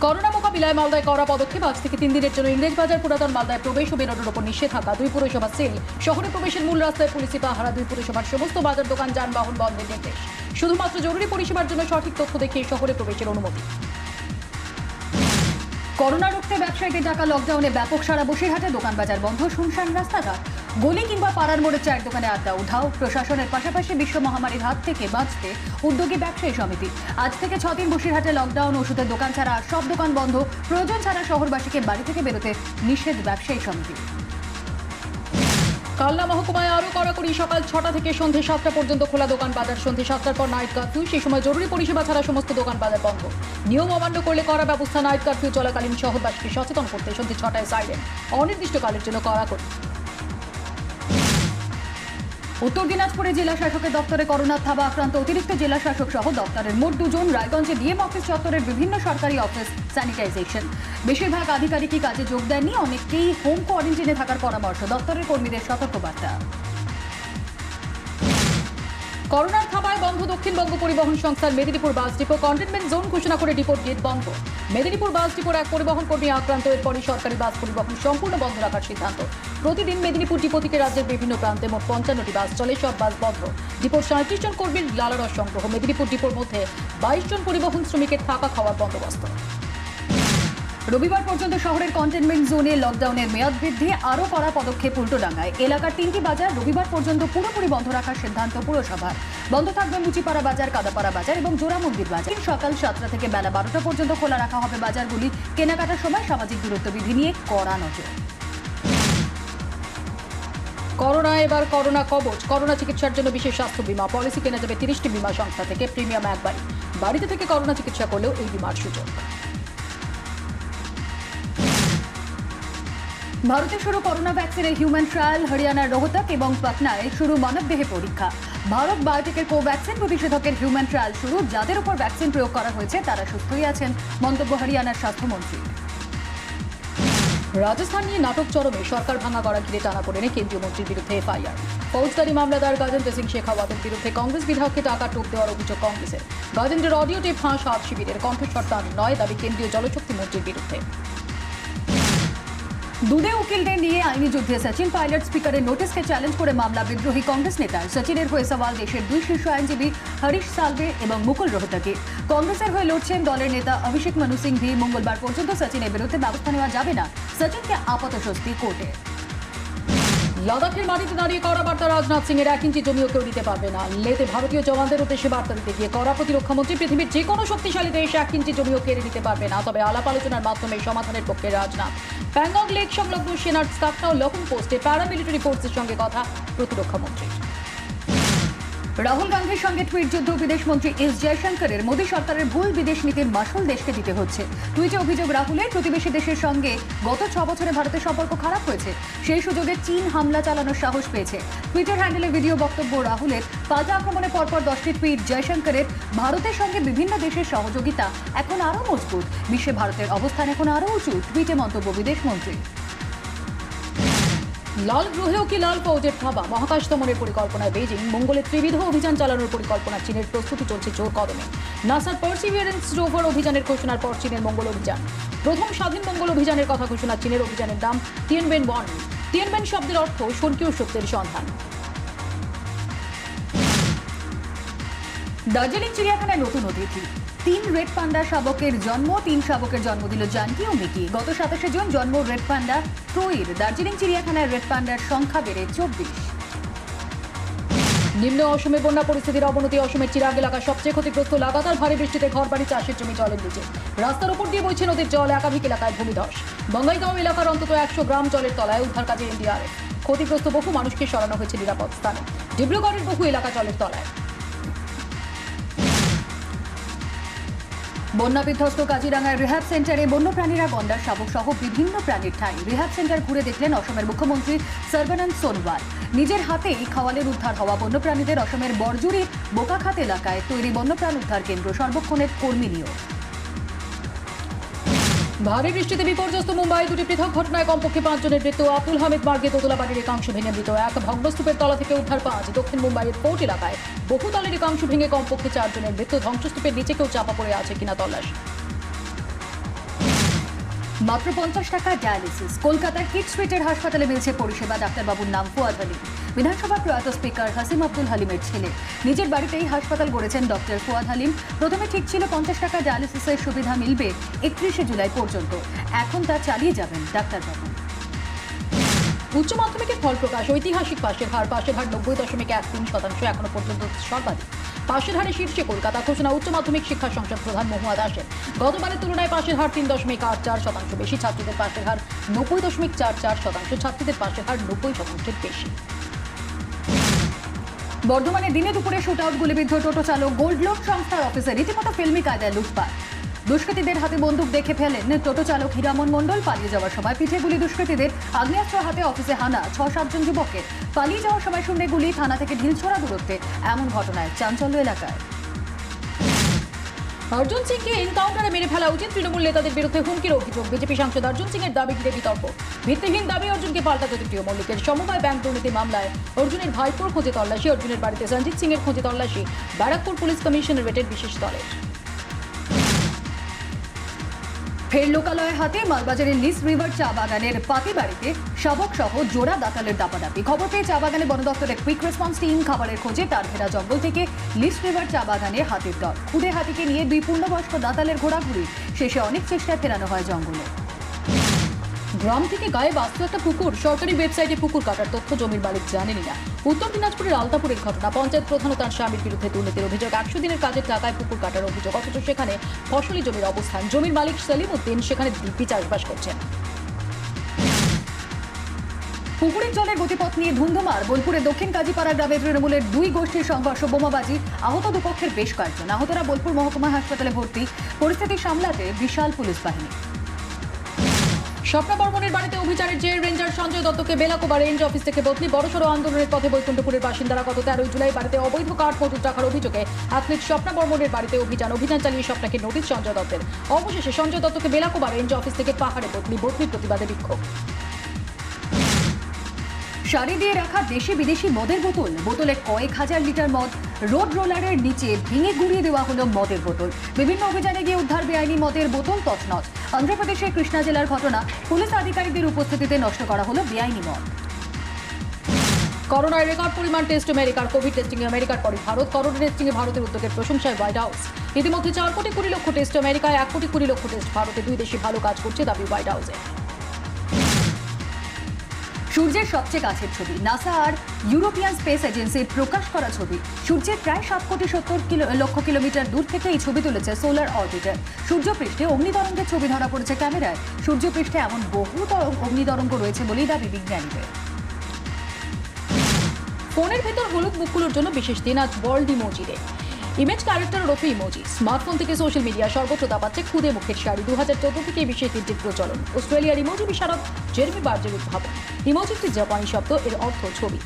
Corona মোকাবিলায় মালদায় কড়া পদক্ষেপ। আজ থেকে 3 দিনের জন্য ইংরেজবাজার পুরাতন মালদায় প্রবেশ ও বেরোনোর উপর নিষেধাজ্ঞা। 2 পুরসভা সিল। শহরে প্রবেশের মূল রাস্তায় পুলিশি পাহারা। 2 পুরসভার সমস্ত বাজার দোকান যানবাহন বন্ধের নির্দেশ। শুধুমাত্র জরুরি পরিষেবার জন্য সঠিক তথ্য দেখিয়ে শহরে প্রবেশের অনুমতি। করোনা রুখতে ব্যবসায়ীদের ডাকা লকডাউনে ব্যাপক সারা। বসিরহাটে দোকান বাজার বন্ধ, শুনশান রাস্তাঘাট। গলি কিংবা পাড়ার মোড়ে চায়ের দোকানে আড্ডা উধাও। প্রশাসনের পাশাপাশি বিশ্ব মহামারীর হাত থেকে বাঁচতে উদ্যোগী ব্যবসায়ী সমিতি। আজ থেকে 6 দিন বসিরহাটে লকডাউন। ওষুধের দোকান ছাড়া সব দোকান বন্ধ। প্রয়োজন ছাড়া শহরবাসীকে বাড়ি থেকে বেরোতে নিষেধ ব্যবসায়ী সমিতি। কালনা মহকুমায় আরও কড়াকড়ি। সকাল 6টা থেকে সন্ধ্যে 7টা পর্যন্ত খোলা দোকান বাজার। সন্ধ্যে 7টার পর নাইট কারফিউ। সেই সময় জরুরি পরিষেবা ছাড়া সমস্ত দোকান বাজার বন্ধ। নিয়ম অমান্য করলে কড়া ব্যবস্থা। নাইট কারফিউ চলাকালীন শহরবাসীকে সচেতন করতে সন্ধ্যে 6টায় সাইরেন। অনির্দিষ্টকালের জন্য কড়াকড়ি। উত্তর দিনাজপুরে জেলা শাসকের দপ্তরে করোনার থাবা। আক্রান্ত অতিরিক্ত জেলা শাসক সহ দপ্তরের মোট 2 জন। রায়গঞ্জে ডিএম অফিস চত্বরের বিভিন্ন সরকারি অফিস স্যানিটাইজেশন। বেশিরভাগ আধিকারিকই কাজে যোগ দেননি। অনেকেই হোম কোয়ারেন্টাইনে থাকার পরামর্শ। দপ্তরের কর্মীদের সতর্কবার্তা। করোনার থাবায় বন্ধ দক্ষিণবঙ্গ পরিবহন সংস্থার Medinipur bus depot. Containment zone ঘোষণা করে ডিপোর গেট বন্ধ। মেদিনীপুর বাস ডিপোর এক পরিবহন কর্মী আক্রান্ত। এরপরই সরকারি বাস পরিবহন সম্পূর্ণ বন্ধ রাখার সিদ্ধান্ত। প্রতিদিন মেদিনীপুর ডিপো থেকে রাজ্যের বিভিন্ন প্রান্তে মোট 55টি বাস চলে। সব বাস বন্ধ। ডিপোর 37 জন কর্মীর লালারস সংগ্রহ। মেদিনীপুর ডিপোর মধ্যে 22 জন পরিবহন শ্রমিকের থাকা খাওয়ার বন্দোবস্ত। রবিবার পর্যন্ত শহরের কন্টেনমেন্ট জোনে লকডাউনের মেয়াদ বৃদ্ধি। আরও কড়া পদক্ষেপ উল্টোডাঙ্গায়। এলাকার 3টি বাজার রবিবার পর্যন্ত পুরোপুরি বন্ধ রাখার সিদ্ধান্ত পুরসভার। বন্ধ থাকবে মুচিপাড়া বাজার, কাদাপাড়া বাজার এবং জোড়া মন্দির বাজার। সকাল 7টা থেকে বেলা 12টা পর্যন্ত খোলা রাখা হবে বাজারগুলি। কেনাকাটার সময় সামাজিক দূরত্ব বিধি নিয়ে কড়া নজর। করোনা এবার করোনা কবচ। করোনা চিকিৎসার জন্য বিশেষ স্বাস্থ্য বীমা পলিসি কেনা যাবে 30টি বীমা সংস্থা থেকে। প্রিমিয়াম একবারই। বাড়িতে থেকে করোনা চিকিৎসা করলেও এই বীমার সুযোগ। ভারতে শুরু করোনা ভ্যাকসিনের হিউম্যান ট্রায়াল। হরিয়ানার রোহতক এবং পাটনায় শুরু মানবদেহে পরীক্ষা। ভারত বায়োটেকের কোভ্যাক্সিন প্রতিষেধকের হিউম্যান ট্রায়াল শুরু। যাদের উপর ভ্যাকসিন প্রয়োগ করা হয়েছে তারা সুস্থই আছেন, মন্তব্য হরিয়ানার স্বাস্থ্যমন্ত্রী। রাজস্থান নিয়ে নাটক চরমে। সরকার ভাঙা গড়া ঘিরে টানাপোড়েনে কেন্দ্রীয় মন্ত্রীর বিরুদ্ধে এফআইআর। ফৌজদারি মামলাদার গজেন্দ্র সিং শেখাওয়াতের বিরুদ্ধে কংগ্রেস বিধায়ককে টাকা টোপ দেওয়ার অভিযোগ কংগ্রেসের। গজেন্দ্রের অডিও টেপ ফাঁস। হাত শিবিরের কণ্ঠস্বর তার নয়, দাবি কেন্দ্রীয় জলশক্তি মন্ত্রীর বিরুদ্ধে। দুধে উকিলদের নিয়ে আইনি যুদ্ধে সচিন পাইলট। স্পিকারের নোটিশকে চ্যালেঞ্জ করে মামলা বিদ্রোহী কংগ্রেস নেতার। সচিনের হয়ে সওয়াল দেশের 2 শীর্ষ আইনজীবী হরিশ সালভে এবং মুকুল রোহতকি। কংগ্রেসের হয়ে লড়ছেন দলের নেতা অভিষেক মনু সিংভি। মঙ্গলবার পর্যন্ত সচিনের বিরুদ্ধে ব্যবস্থা নেওয়া যাবে না। সচিনকে আপাতস্বস্তি কোর্টে। লাদাখের মাটিতে দাঁড়িয়ে কড়া বার্তা রাজনাথ সিং এর। 1 ইঞ্চি জমিও কেউ দিতে পারবে না। লেতে ভারতীয় জওয়ানদের উদ্দেশ্যে বার্তা দিতে গিয়ে কড়া প্রতিরক্ষামন্ত্রী। পৃথিবীর যে কোনো শক্তিশালী দেশ 1 ইঞ্চি জমিও কেড়ে নিতে পারবে না, তবে আলাপ আলোচনার মাধ্যমে সমাধানের পক্ষে রাজনাথ। প্যাংগং লেক সংলগ্ন সেনার স্থাপনা ও লখন পোস্টে প্যারামিলিটারি ফোর্সের সঙ্গে কথা প্রতিরক্ষামন্ত্রী। রাহুল গান্ধীর সঙ্গে টুইট যুদ্ধ। বিদেশমন্ত্রী এস জয়শঙ্করের। মোদী সরকারের ভুল বিদেশ নীতির মাসুল দেশকে দিতে হচ্ছে। টুইটে অভিযোগ রাহুলের। প্রতিবেশী দেশের সঙ্গে গত 6 বছরে ভারতের সম্পর্ক খারাপ হয়েছে। সেই সুযোগে চীন হামলা চালানোর সাহস পেয়েছে। টুইটার হ্যান্ডেলে ভিডিও বক্তব্য রাহুলের। পাল্টা আক্রমণের পরপর 10টি টুইট জয়শঙ্করের। ভারতের সঙ্গে বিভিন্ন দেশের সহযোগিতা এখন আরও মজবুত। বিশ্বে ভারতের অবস্থান এখন আরও উঁচু। টুইটে মন্তব্য বিদেশমন্ত্রী। লাল গ্রহেও কি লাল ফৌজের থাবা। মহাকাশ দমনের পরিকল্পনায় বেইজিং। মঙ্গলে ত্রিবিধ অভিযান চালানোর পরিকল্পনা চীনের। প্রস্তুতি চলছে জোর কদমে। নাসার পার্সিভিয়ারেন্স রোভার অভিযানের ঘোষণার পর চীনের মঙ্গল অভিযান। প্রথম স্বাধীন মঙ্গল অভিযানের কথা ঘোষণা চীনের। অভিযানের নাম টিয়েনবেন-1। টিয়েনবেন শব্দের অর্থ স্বর্গীয় সত্যের সন্ধান। দার্জিলিং চিড়িয়াখানায় নতুন অতিথি। 3 রেড পান্ডা শাবকের জন্ম। 3 শাবকের জন্ম দিল জানকি ও মিকি। গত 27 জুন জন্ম রেড পান্ডা ত্রয়ীর। দার্জিলিং চিড়িয়াখানায় রেড পান্ডার সংখ্যা বেড়ে 24। নিম্ন অসমে বন্যা পরিস্থিতির অবনতি। অসমের চিরাগ এলাকা সবচেয়ে ক্ষতিগ্রস্ত। লাগাতার ভারী বৃষ্টিতে ঘরবাড়ি, চাষের জমি জলের নিচে। রাস্তার উপর দিয়ে বইছে নদীর জল। একাধিক এলাকায় ভূমিধস। বঙ্গাইগাঁও এলাকার অন্তত 100 গ্রাম জলের তলায়। উদ্ধার কাজে এনডিআরএফ। ক্ষতিগ্রস্ত বহু মানুষকে সরানো হয়েছে নিরাপদ স্থানে। ডিব্রুগড়ের বহু এলাকা জলের তলায়। বন্যা বিধ্বস্ত কাজিরাঙ্গার রিহ্যাব সেন্টারে বন্যপ্রাণীরা গন্ডার, শাবক সহ বিভিন্ন প্রাণীর ঠাঁই। রিহ্যাব সেন্টার ঘুরে দেখলেন অসমের মুখ্যমন্ত্রী সর্বানন্দ সোনোয়াল। নিজের হাতেই খাওয়ালের উদ্ধার হওয়া বন্যপ্রাণীদের। অসমের বরজুরির বোকাখাত এলাকায় তৈরি বন্যপ্রাণ উদ্ধার কেন্দ্র। সর্বক্ষণের কর্মী নিয়োগ। ভারী বৃষ্টিতে বিপর্যস্ত মুম্বাই। 2টি পৃথক ঘটনায় কমপক্ষে 5 জনের মৃত্যু। আব্দুল হামিদ মার্গে দোতলা বাড়ির একাংশ ভেঙে মৃত। এক ভগ্নস্তূপের তলা থেকে উদ্ধার 5। দক্ষিণ মুম্বাইয়ের ফোর্ট এলাকায় বহুতলের একাংশ ভেঙে কমপক্ষে 4 জনের মৃত্যু। ধ্বংসস্তূপের নিচে কেউ চাপা পড়ে আছে কিনা তল্লাশি। মাত্র 50 টাকা ডায়ালিসিস। কলকাতার কিট স্ট্রিটের হাসপাতালে মিলছে পরিষেবা। ডাক্তারবাবুর নাম ফুয়াদ হালিম, বিধানসভা প্রয়াত স্পিকার হাসিম আব্দুল হালিমের ছেলে। নিজের বাড়িতেই হাসপাতাল গড়েছেন ডক্টর ফুয়াদ হালিম। প্রথমে ঠিক ছিল 50 টাকা ডায়ালিসিসের সুবিধা মিলবে 31শে জুলাই পর্যন্ত। এখন তা চালিয়ে যাবেন ডাক্তারবাবু। উচ্চ মাধ্যমিকের ফল প্রকাশ। ঐতিহাসিক পাশের হার 90.13% এখনো পর্যন্ত সর্বাধিক। পাশের হারে শীর্ষে কলকাতা। ঘোষণা উচ্চ মাধ্যমিক শিক্ষা সংসদ প্রধান মহুয়া দাসের। গতবারের তুলনায় পাশের হার 3.84% বেশি। ছাত্রীদের পাশের হার 90.44%, ছাত্রীদের পাশের হার 90% বেশি। বর্ধমানে দিনে দুপুরে শুট আউট গুলিবিদ্ধ টোটো চালক। গোল্ড লোন সংস্থার অফিসে রীতিমতো ফিল্মি কায়দায় লুটপাট। দুষ্কৃতীদের হাতে বন্দুক দেখে ফেলেন টোটো চালক হীরামন মণ্ডল। পালিয়ে যাওয়ার সময় পিঠে গুলি দুষ্কৃতীদের। আগ্নেয়াস্ত্র হাতে অফিসে হানা 6-7 জন যুবকের। পালিয়ে যাওয়ার সময় শূন্যে গুলি, থানা থেকে ঢিলছোড়া দূরত্বে। এমন ঘটনায় চাঞ্চল্য এলাকায়। অর্জুন সিংকে এনকাউন্টারে মেরে ফেলা উচিত। তৃণমূল নেতাদের বিরুদ্ধে হুমকির অভিযোগ। বিজেপি সাংসদ অর্জুন সিং এর দাবি ঘিরে বিতর্ক। ভিত্তিহীন দাবি অর্জুনকে পাল্টাতে তৃতীয় মল্লিকের। সমবায় ব্যাংক দুর্নীতি মামলায় অর্জুনের ভাইপোর খোঁজে তল্লাশি। অর্জুনের বাড়িতে সঞ্জিত সিং এর খোঁজে তল্লাশি। ব্যারাকপুর পুলিশ কমিশনারেটের বিশেষ দলের। ফের লোকালয়ের হাতে মালবাজারের লিস রিভার চা বাগানের পাতি বাড়িতে শাবক সহ জোড়া দাতালের দাপাদাপি। খবর পেয়ে চা বাগানে বন দপ্তরের কুইক রেসপন্স টিম খাবারের খোঁজে তার ঘেরা জঙ্গল থেকে লিস রিভার চা বাগানে হাতির দল। খুদে হাতিকে নিয়ে 2 পূর্ণবয়স্ক দাতালের ঘোরাঘুরি। শেষে অনেক চেষ্টায় ফেরানো হয় জঙ্গলে। গ্রাম থেকে গায়ে বাস্তু একটা পুকুর। সরকারি ওয়েবসাইটে পুকুর কাটার তথ্য জমির মালিক জানেনই না। উত্তর দিনাজপুরের আলতাপুরের ঘটনা। পঞ্চায়েত প্রধান ও তার স্বামীর বিরুদ্ধে দুর্নীতির অভিযোগ। 100 দিনের কাজের টাকায় পুকুর কাটার অভিযোগ, অথচ সেখানে ফসলি জমির অবস্থান। জমির মালিক সেলিম উদ্দিন সেখানে দিব্যি চাষবাস করছেন। পুকুরের জলের গতিপথ নিয়ে ধুন্ধুমার। বোলপুরের দক্ষিণ কাজীপাড়া গ্রামে তৃণমূলের 2 গোষ্ঠীর সংঘর্ষ, বোমাবাজি। আহত দুপক্ষের বেশ কয়েকজন। আহতরা বোলপুর মহকুমা হাসপাতালে ভর্তি। পরিস্থিতি সামলাতে বিশাল পুলিশ বাহিনী। স্বপ্না বর্মনের বাড়িতে অভিযানের জের রেঞ্জার সঞ্জয় দত্তকে বেলাকোবা রেঞ্জ অফিস থেকে বদলি। বড়সড় আন্দোলনের পথে বৈকুণ্ঠপুরের বাসিন্দারা। গত 13 জুলাই বাড়িতে অবৈধ কাঠ মজুত রাখার অভিযোগে অ্যাথলিট স্বপ্না বর্মনের বাড়িতে অভিযান চালিয়ে স্বপ্নাকে নোটিশ সঞ্জয় দত্তের। অবশেষে সঞ্জয় দত্তকে বেলাকোবা রেঞ্জ অফিস থেকে পাহাড়ে বদলির প্রতিবাদে বিক্ষোভ। সারি দিয়ে রাখা দেশি বিদেশি মদের বোতলে কয়েক হাজার লিটার মদ। রোড রোলারের নিচে ভেঙে গুঁড়িয়ে দেওয়া হলো মদের বোতল। বিভিন্ন অভিযানে গিয়ে উদ্ধার বেআইনি মদের বোতল তছনছ। অন্ধ্রপ্রদেশের কৃষ্ণা জেলার ঘটনা। পুলিশ আধিকারিকদের উপস্থিতিতে নষ্ট করা হলো বেআইনি মদ। করোনায় রেকর্ড পরিমাণ টেস্ট আমেরিকার। কোভিড টেস্টিংয়ে আমেরিকার পরে ভারত। করোনা টেস্টিংয়ে ভারতের উদ্যোগের প্রশংসায় হোয়াইট হাউস। ইতিমধ্যে 4,20,00,000 টেস্ট আমেরিকায়, 1,20,00,000 টেস্ট ভারতে। 2 দেশই ভালো কাজ করছে দাবি হোয়াইট হাউসে। সূর্যের সবচেয়ে কাছের ছবি। নাসা আর ইউরোপিয়ান স্পেস এজেন্সির প্রকাশ করা ছবি। সূর্যের প্রায় 7,70,00,000 কিলোমিটার দূর থেকে এই ছবি তুলেছে সোলার অরবিটার। সূর্যপৃষ্ঠে অগ্নিতরঙ্গের ছবি ধরা পড়েছে ক্যামেরায়। সূর্যপৃষ্ঠে এমন বহু অগ্নিতরঙ্গ রয়েছে বলেই দাবি বিজ্ঞানীদের। ফোনের ভেতর হলুদ মুখগুলোর জন্য বিশেষ দিন। আজ world emoji day. Image character ওরফে ইমোজি। স্মার্টফোন থেকে সোশ্যাল মিডিয়া সর্বত্র দাপাচ্ছে খুদে মুখের শাড়ি। 2014 থেকে এই বিশেষ দিনটির প্রচলন। অস্ট্রেলিয়ার ইমোজি বিশারদ জেরেমি বার্জের উদ্ভাবন। ইমোজি একটি জাপানি শব্দ, এর অর্থ ছবি।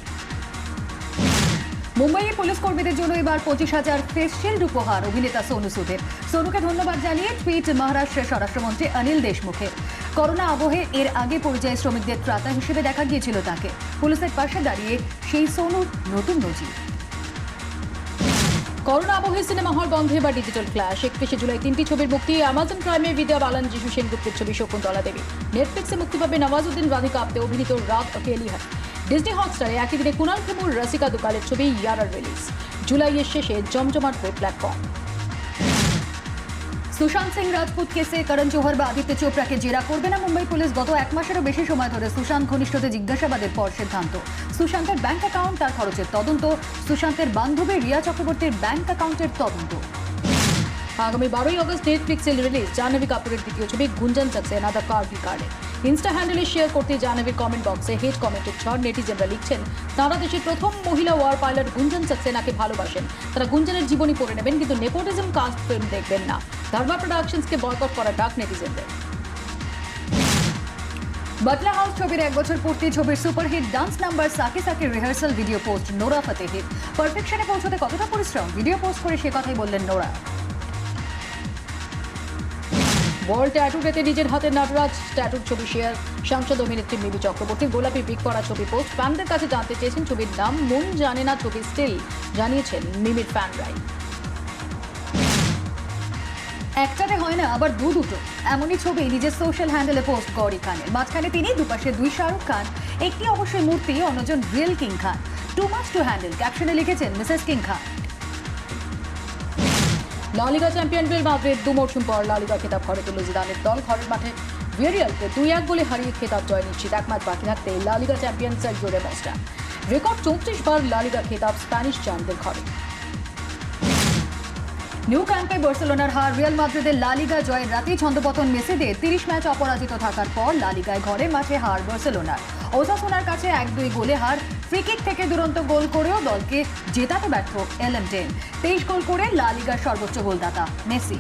মুম্বাইয়ে পুলিশ কর্মীদের জন্য এবার 25,000 ফেস শিল্ড উপহার অভিনেতা সোনু সুদের। সোনুকে ধন্যবাদ জানিয়ে টুইট মহারাষ্ট্রের স্বরাষ্ট্রমন্ত্রী অনিল দেশমুখের। করোনা আবহে এর আগে পরিযায়ী শ্রমিকদের ত্রাতা হিসেবে দেখা গিয়েছিল তাকে। পুলিশের পাশে দাঁড়িয়ে সেই সোনুর নতুন নজির। করোনা আবহে সিনেমা হল বন্ধে বা ডিজিটাল ক্লাশ। 31শে জুলাই 3টি ছবির মুক্তি। অ্যামাজন প্রাইমে বিদ্যা বালান, যিশু সেনগুপ্তের ছবি শকুন্তলা দেবী। নেটফ্লিক্সে মুক্তি পাবে নওয়াজুদ্দিন রাধিকা আপ্তে অভিনীত রাত অকেলি হয়। ডিজনি হটস্টারে একই দিনে কুনাল খেমুর রসিকা দুকালের ছবি ইয়ারার রিলিজ। জুলাইয়ের শেষে জমজমাট ওয়েব প্ল্যাটফর্ম। সুশান্ত সিং রাজপুত কেসে করণ জোহর বা আদিত্য চোপড়াকে জেরা করবে না মুম্বাই পুলিশ। গত 1 মাসেরও বেশি সময় ধরে সুশান্ত ঘনিষ্ঠদের জিজ্ঞাসাবাদের পর সিদ্ধান্ত। সুশান্তের ব্যাংক অ্যাকাউন্ট, তার খরচের তদন্ত। সুশান্তের বান্ধবী রিয়া চক্রবর্তীর ব্যাংক অ্যাকাউন্টের তদন্ত। আগামী 12 আগস্ট নেটফ্লিক্সে রিলিজ জাহ্নবী কাপুরের দ্বিতীয় ছবি গুঞ্জন সাক্সেনা দ্য কার্গি কার্ডে। ইনস্টা হ্যান্ডেলে শেয়ার করতে জাহ্নবীর কমেন্ট বক্সে হেট কমেন্টের ঝড়। নেটিজেনরা লিখছেন তারা দেশের প্রথম মহিলা ওয়ার পাইলট গুঞ্জন সাক্সেনাকে ভালোবাসেন। তারা গুঞ্জনের জীবনী পড়ে নেবেন, কিন্তু নেপোটিজম কাস্ট ফিল্ম দেখবেন না। ধর্মা প্রোডাকশনসকে বয়কট করা ডাক নেটিজেনদের। বাটলা হাউস ছবির 1 বছর পূর্তি। ছবির superhit dance number Saki Saki rehearsal video post Nora ফতেহির। পারফেকশনে পৌঁছতে কতটা পরিশ্রম, ভিডিও পোস্ট করে সে কথাই বললেন নোরা। ওয়ার্ল্ড ট্যাটু ডেতে নিজের হাতের নাটরাজ ট্যাটুর ছবি শেয়ার। সাংসদ অভিনেত্রী মিমি চক্রবর্তীর গোলাপি বিগ করা ছবি পোস্ট। ফ্যানদের কাছে জানতে চেয়েছেন ছবির নাম। মন জানে না ছবি স্টিল, জানিয়েছেন মিমির ফ্যানরাই। একটাতে হয় না, আবার দুটো এমনই ছবি নিজের সোশ্যাল হ্যান্ডেলে পোস্ট গৌরী খানের। মাঝখানে তিনি, দুপাশে দুই শাহরুখ খান, একটি অবশ্যই মূর্তি, অন্যজন real king Khan. Too much to handle ক্যাপশনে লিখেছেন মিসেস কিং খান। লা লিগা চ্যাম্পিয়ন রিয়াল মাদ্রিদ 2 মরশুম পর লা লিগা খেতাব ঘরে তুলল জিদানের দল। ঘরের মাঠে ভিয়ারিয়ালকে 2-1 গোলে হারিয়ে খেতাব জয় নিশ্চিত। এক ম্যাচ বাকি থাকতে লা লিগা চ্যাম্পিয়ন সার্জিও রেমোসটা। রেকর্ড 34 বার লা লিগা খেতাব স্প্যানিশ চ্যাম্পদের ঘরে। নিউ ক্যাম্পে বার্সেলোনার হার, রিয়াল মাদ্রিদের লা লিগা জয়ের রাতেই ছন্দপতন মেসিদের। 30 ম্যাচ অপরাজিত থাকার পর লা লিগায় ঘরের মাঠে হার বার্সেলোনার। ওসাসুনার কাছে 1-2 গোলে হার। ফ্রিকিক থেকে দুরন্ত গোল করেও দলকে জেতাতে ব্যর্থ এলএম10। 23 গোল করে লা লিগার সর্বোচ্চ গোলদাতা মেসি।